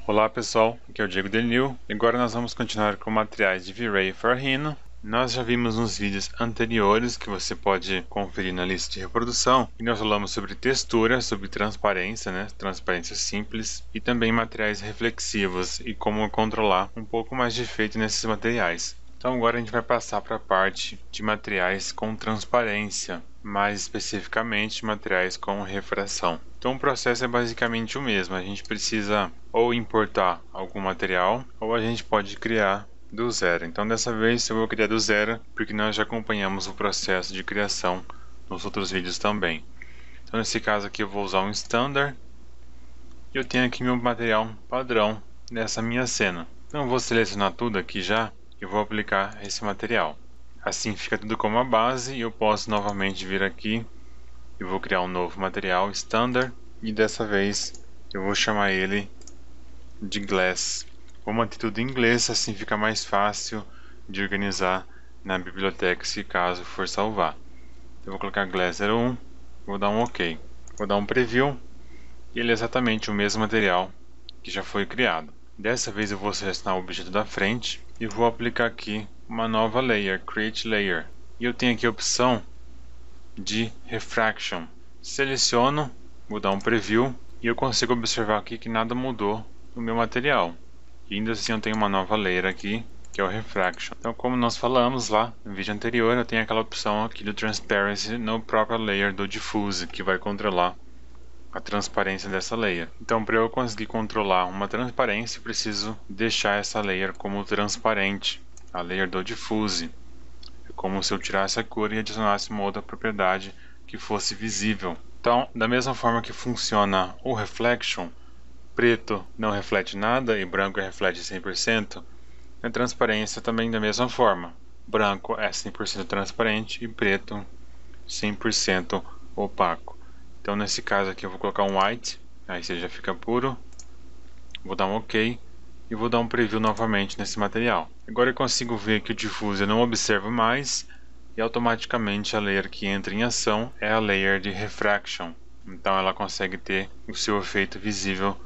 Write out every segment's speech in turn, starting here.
Olá pessoal, aqui é o Diego Denil e agora nós vamos continuar com materiais de V-Ray for Rhino. Nós já vimos nos vídeos anteriores que você pode conferir na lista de reprodução e nós falamos sobre textura, sobre transparência, transparência simples e também materiais reflexivos e como controlar um pouco mais de efeito nesses materiais. Então agora a gente vai passar para a parte de materiais com transparência, mais especificamente materiais com refração. Então o processo é basicamente o mesmo, a gente precisa ou importar algum material ou a gente pode criar do zero. Então dessa vez eu vou criar do zero porque nós já acompanhamos o processo de criação nos outros vídeos também. Então nesse caso aqui eu vou usar um standard e eu tenho aqui meu material padrão nessa minha cena. Então eu vou selecionar tudo aqui já e vou aplicar esse material. Assim fica tudo como a base e eu posso novamente vir aqui e vou criar um novo material standard e dessa vez eu vou chamar ele de glass. Vou manter tudo em inglês, assim fica mais fácil de organizar na biblioteca se caso for salvar. Eu vou colocar glass 01, vou dar um OK. Vou dar um preview e ele é exatamente o mesmo material que já foi criado. Dessa vez eu vou selecionar o objeto da frente e vou aplicar aqui uma nova layer, Create Layer. E eu tenho aqui a opção de Refraction. Seleciono, vou dar um preview e eu consigo observar aqui que nada mudou no meu material. E ainda assim eu tenho uma nova layer aqui, que é o Refraction. Então como nós falamos lá no vídeo anterior, eu tenho aquela opção aqui do Transparency no próprio layer do Diffuse, que vai controlar a transparência dessa layer. Então para eu conseguir controlar uma transparência, eu preciso deixar essa layer como transparente, a layer do Diffuse. É como se eu tirasse a cor e adicionasse uma outra propriedade que fosse visível. Então, da mesma forma que funciona o Reflection, preto não reflete nada e branco reflete 100%, a transparência também da mesma forma. Branco é 100% transparente e preto 100% opaco. Então nesse caso aqui eu vou colocar um white, aí você já fica puro. Vou dar um OK e vou dar um preview novamente nesse material. Agora eu consigo ver que o diffuse eu não observo mais e automaticamente a layer que entra em ação é a layer de refraction. Então ela consegue ter o seu efeito visível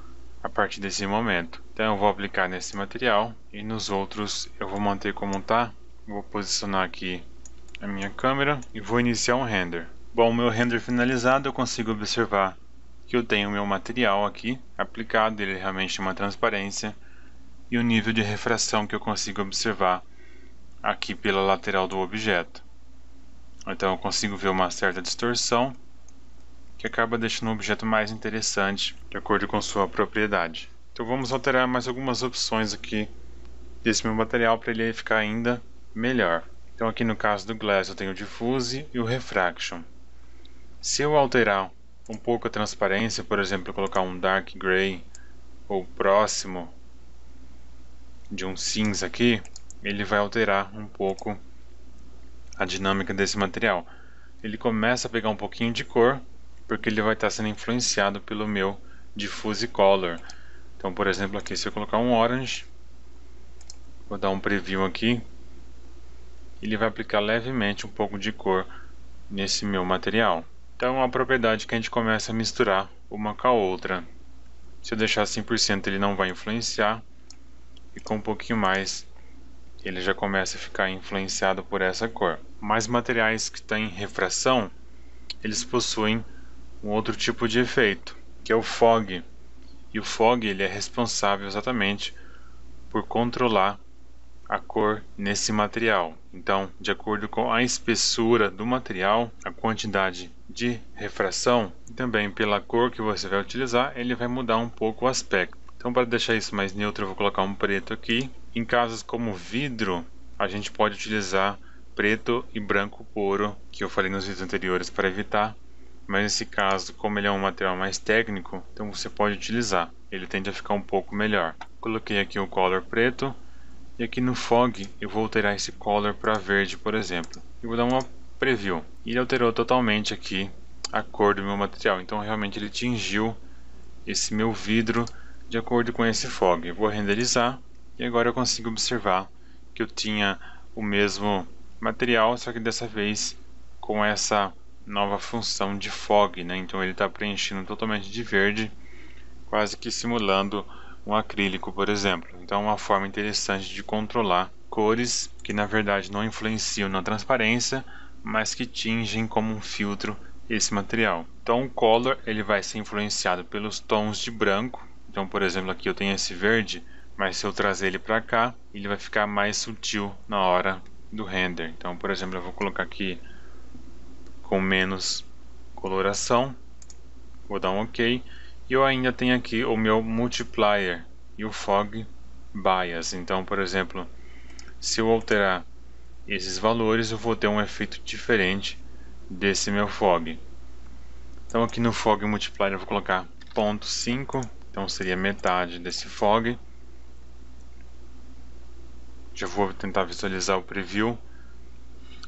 a partir desse momento. Então eu vou aplicar nesse material e nos outros eu vou manter como está. Vou posicionar aqui a minha câmera e vou iniciar um render. Bom, o meu render finalizado, eu consigo observar que eu tenho o meu material aqui aplicado, ele realmente tem uma transparência e o nível de refração que eu consigo observar aqui pela lateral do objeto. Então eu consigo ver uma certa distorção que acaba deixando o objeto mais interessante de acordo com sua propriedade. Então vamos alterar mais algumas opções aqui desse meu material para ele ficar ainda melhor. Então aqui no caso do Glass eu tenho o Diffuse e o Refraction. Se eu alterar um pouco a transparência, por exemplo, colocar um Dark Gray ou próximo de um cinza aqui, ele vai alterar um pouco a dinâmica desse material. Ele começa a pegar um pouquinho de cor, porque ele vai estar sendo influenciado pelo meu Diffuse Color. Então, por exemplo, aqui se eu colocar um Orange, vou dar um preview aqui, ele vai aplicar levemente um pouco de cor nesse meu material. Então é uma propriedade que a gente começa a misturar uma com a outra. Se eu deixar 100% ele não vai influenciar, e com um pouquinho mais ele já começa a ficar influenciado por essa cor. Mas materiais que têm refração, eles possuem um outro tipo de efeito, que é o fog. E o fog ele é responsável exatamente por controlar a cor nesse material. Então, de acordo com a espessura do material, a quantidade de refração e também pela cor que você vai utilizar, ele vai mudar um pouco o aspecto. Então, para deixar isso mais neutro, eu vou colocar um preto aqui. Em casos como vidro, a gente pode utilizar preto e branco puro, que eu falei nos vídeos anteriores para evitar. Mas nesse caso, como ele é um material mais técnico, então você pode utilizar. Ele tende a ficar um pouco melhor. Coloquei aqui o color preto. E aqui no Fog eu vou alterar esse color para verde, por exemplo. E vou dar uma preview. E ele alterou totalmente aqui a cor do meu material. Então realmente ele tingiu esse meu vidro de acordo com esse Fog. Eu vou renderizar e agora eu consigo observar que eu tinha o mesmo material, só que dessa vez com essa nova função de Fog, né? Então ele está preenchendo totalmente de verde, quase que simulando um acrílico, por exemplo. Então é uma forma interessante de controlar cores que na verdade não influenciam na transparência, mas que tingem como um filtro esse material. Então o color ele vai ser influenciado pelos tons de branco. Então, por exemplo, aqui eu tenho esse verde, mas se eu trazer ele para cá, ele vai ficar mais sutil na hora do render. Então, por exemplo, eu vou colocar aqui com menos coloração, vou dar um OK, e eu ainda tenho aqui o meu multiplier e o fog bias. Então, por exemplo, se eu alterar esses valores, eu vou ter um efeito diferente desse meu fog. Então aqui no fog multiplier eu vou colocar 0,5, então seria metade desse fog. Já vou tentar visualizar o preview.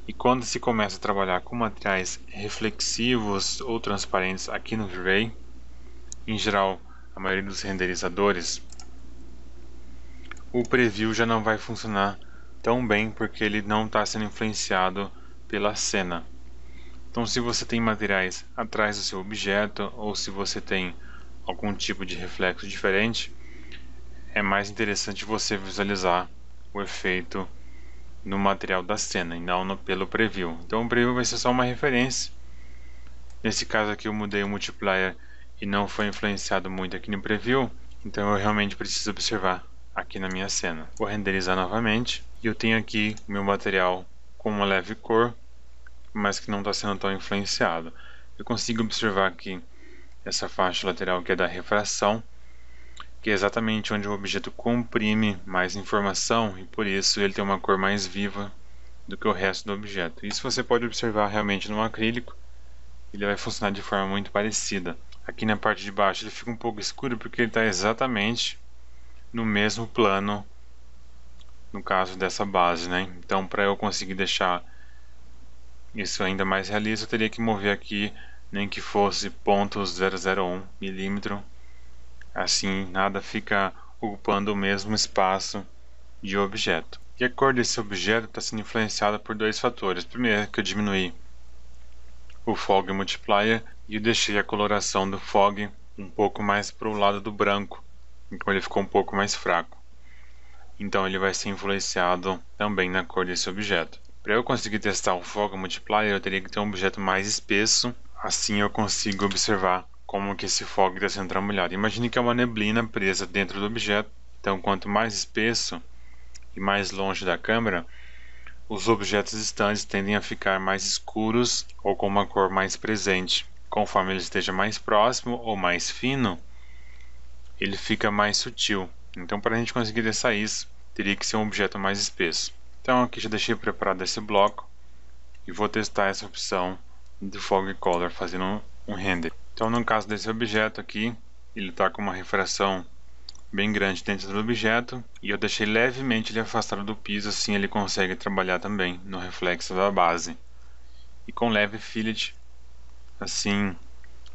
E quando se começa a trabalhar com materiais reflexivos ou transparentes aqui no V-Ray, em geral a maioria dos renderizadores, o preview já não vai funcionar tão bem porque ele não está sendo influenciado pela cena. Então, se você tem materiais atrás do seu objeto ou se você tem algum tipo de reflexo diferente, é mais interessante você visualizar o efeito no material da cena e não pelo preview. Então o preview vai ser só uma referência. Nesse caso aqui eu mudei o multiplier e não foi influenciado muito aqui no preview, então eu realmente preciso observar aqui na minha cena. Vou renderizar novamente e eu tenho aqui o meu material com uma leve cor, mas que não está sendo tão influenciado. Eu consigo observar aqui essa faixa lateral que é da refração, que é exatamente onde o objeto comprime mais informação e por isso ele tem uma cor mais viva do que o resto do objeto. Isso você pode observar realmente no acrílico, ele vai funcionar de forma muito parecida. Aqui na parte de baixo ele fica um pouco escuro porque ele está exatamente no mesmo plano, no caso dessa base, né? Então para eu conseguir deixar isso ainda mais realista, eu teria que mover aqui nem que fosse 0,001 milímetro. Assim nada fica ocupando o mesmo espaço de objeto. E a cor desse objeto está sendo influenciada por dois fatores. Primeiro é que eu diminui o fog multiplier e eu deixei a coloração do fog um pouco mais para o lado do branco, então ele ficou um pouco mais fraco. Então ele vai ser influenciado também na cor desse objeto. Para eu conseguir testar o fog multiplier, eu teria que ter um objeto mais espesso, assim eu consigo observar como que esse fog está sendo trabalhado. Imagine que é uma neblina presa dentro do objeto, então quanto mais espesso e mais longe da câmera, os objetos distantes tendem a ficar mais escuros ou com uma cor mais presente. Conforme ele esteja mais próximo ou mais fino, ele fica mais sutil. Então para a gente conseguir testar isso, teria que ser um objeto mais espesso. Então aqui já deixei preparado esse bloco e vou testar essa opção do Fog Color fazendo um render. Então no caso desse objeto aqui, ele está com uma refração bem grande dentro do objeto e eu deixei levemente ele afastado do piso, assim ele consegue trabalhar também no reflexo da base. E com leve fillet, assim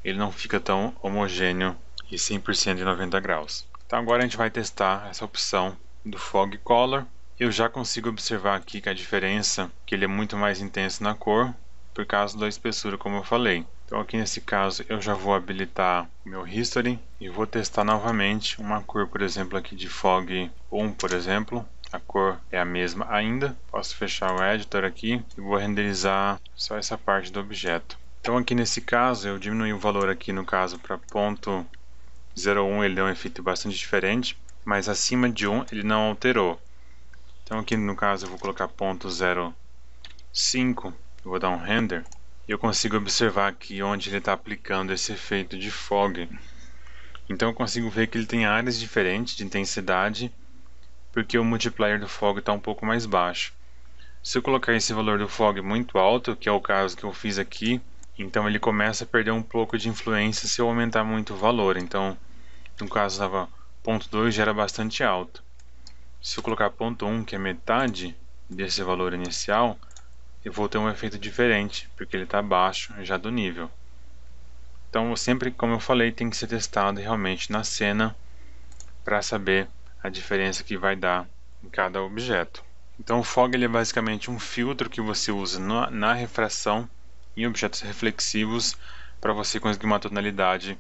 ele não fica tão homogêneo e 100% de 90 graus. Então agora a gente vai testar essa opção do Fog Color. Eu já consigo observar aqui que a diferença, que ele é muito mais intenso na cor, por causa da espessura, como eu falei. Então aqui nesse caso eu já vou habilitar o meu History e vou testar novamente uma cor, por exemplo, aqui de Fog 1, por exemplo. A cor é a mesma ainda. Posso fechar o editor aqui e vou renderizar só essa parte do objeto. Então aqui nesse caso eu diminui o valor aqui no caso para 0,01, ele deu um efeito bastante diferente, mas acima de 1 ele não alterou. Então aqui no caso eu vou colocar 0,05, eu vou dar um render. E eu consigo observar aqui onde ele está aplicando esse efeito de fog. Então eu consigo ver que ele tem áreas diferentes de intensidade, porque o multiplier do fog está um pouco mais baixo. Se eu colocar esse valor do fog muito alto, que é o caso que eu fiz aqui, então ele começa a perder um pouco de influência se eu aumentar muito o valor. Então no caso estava 0,2, já era bastante alto. Se eu colocar 0,1, que é metade desse valor inicial, eu vou ter um efeito diferente, porque ele está abaixo já do nível. Então sempre, como eu falei, tem que ser testado realmente na cena para saber a diferença que vai dar em cada objeto. Então o fog ele é basicamente um filtro que você usa na refração em objetos reflexivos para você conseguir uma tonalidade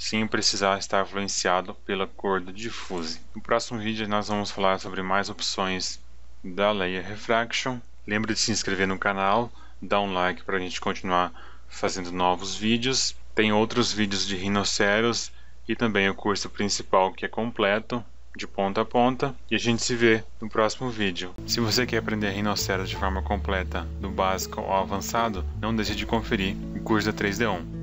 sem precisar estar influenciado pela cor do diffuse. No próximo vídeo nós vamos falar sobre mais opções da Layer Refraction. Lembre de se inscrever no canal, dar um like para a gente continuar fazendo novos vídeos. Tem outros vídeos de rinoceros e também o curso principal que é completo, de ponta a ponta, e a gente se vê no próximo vídeo. Se você quer aprender rinoceros de forma completa, do básico ao avançado, não deixe de conferir o curso da 3D1.